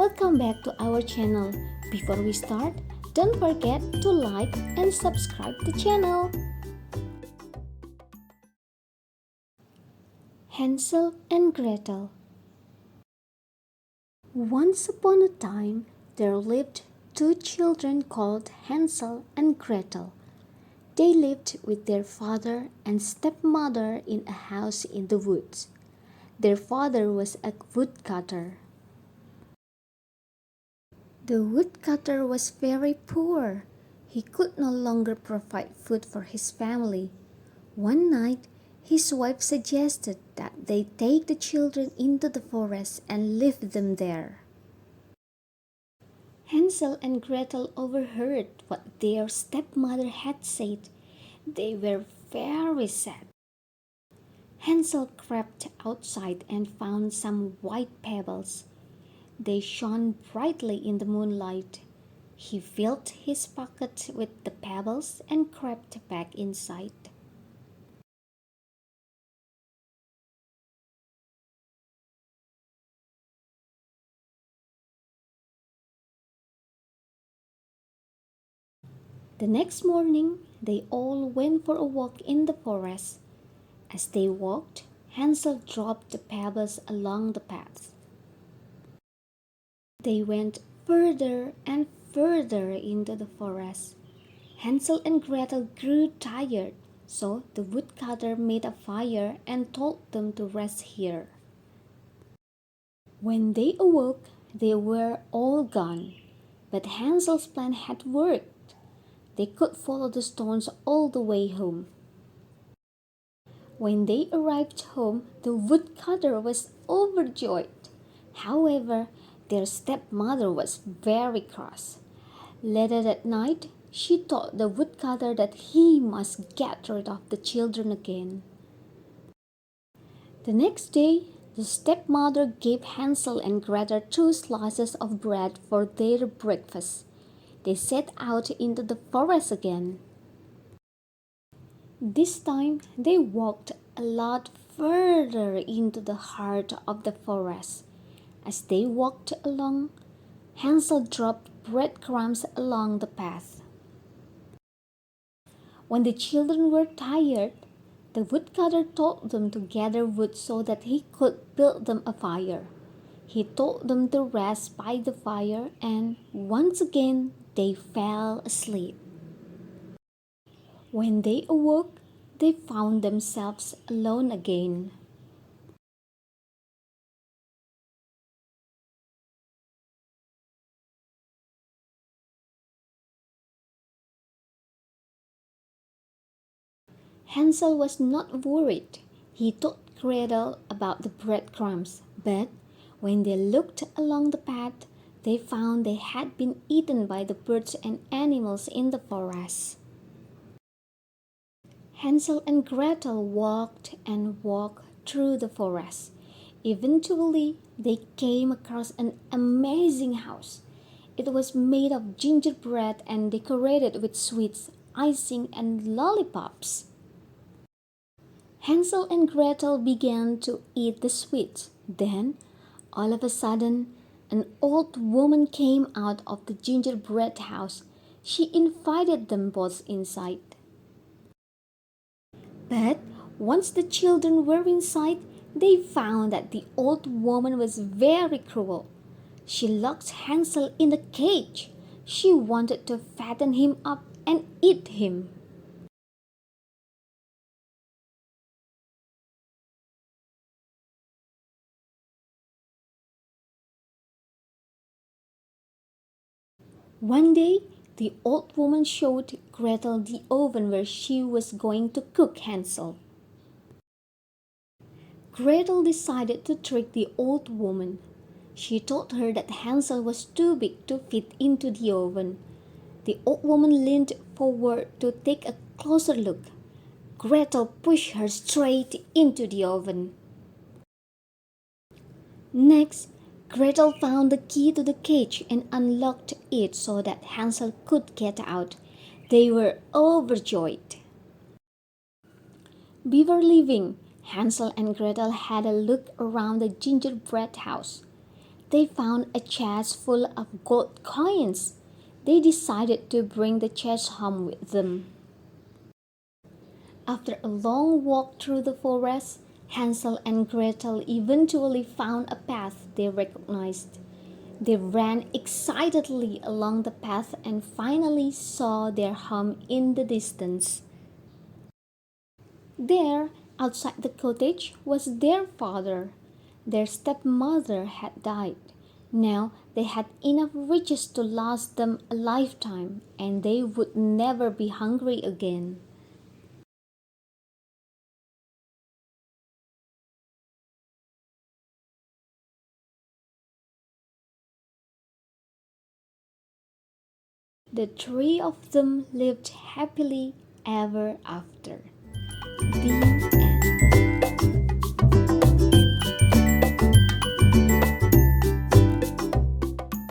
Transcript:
Welcome back to our channel. Before we start, don't forget to like and subscribe the channel. Hansel and Gretel. Once upon a time, there lived two children called Hansel and Gretel. They lived with their father and stepmother in a house in the woods. Their father was a woodcutter. The woodcutter was very poor. He could no longer provide food for his family. One night, his wife suggested that they take the children into the forest and leave them there. Hansel and Gretel overheard what their stepmother had said. They were very sad. Hansel crept outside and found some white pebbles. They shone brightly in the moonlight. He filled his pocket with the pebbles and crept back inside. The next morning, they all went for a walk in the forest. As they walked, Hansel dropped the pebbles along the path. They went further and further into the forest. Hansel and Gretel grew tired, so the woodcutter made a fire and told them to rest here. When they awoke, they were all gone, but Hansel's plan had worked. They could follow the stones all the way home. When they arrived home, the woodcutter was overjoyed. However, their stepmother was very cross. Later that night, she told the woodcutter that he must get rid of the children again. The next day, the stepmother gave Hansel and Gretel 2 slices of bread for their breakfast. They set out into the forest again. This time, they walked a lot further into the heart of the forest. As they walked along, Hansel dropped breadcrumbs along the path. When the children were tired, the woodcutter told them to gather wood so that he could build them a fire. He told them to rest by the fire, and once again they fell asleep. When they awoke, they found themselves alone again. Hansel was not worried. He told Gretel about the breadcrumbs, but when they looked along the path, they found they had been eaten by the birds and animals in the forest. Hansel and Gretel walked and walked through the forest. Eventually, they came across an amazing house. It was made of gingerbread and decorated with sweets, icing, and lollipops. Hansel and Gretel began to eat the sweets. Then, all of a sudden, an old woman came out of the gingerbread house. She invited them both inside. But once the children were inside, they found that the old woman was very cruel. She locked Hansel in a cage. She wanted to fatten him up and eat him. One day, the old woman showed Gretel the oven where she was going to cook Hansel. Gretel decided to trick the old woman. She told her that Hansel was too big to fit into the oven. The old woman leaned forward to take a closer look. Gretel pushed her straight into the oven. Next, Gretel found the key to the cage and unlocked it so that Hansel could get out. They were overjoyed. Before leaving, Hansel and Gretel had a look around the gingerbread house. They found a chest full of gold coins. They decided to bring the chest home with them. After a long walk through the forest, Hansel and Gretel eventually found a path they recognized. They ran excitedly along the path and finally saw their home in the distance. There, outside the cottage, was their father. Their stepmother had died. Now they had enough riches to last them a lifetime, and they would never be hungry again. The three of them lived happily ever after. The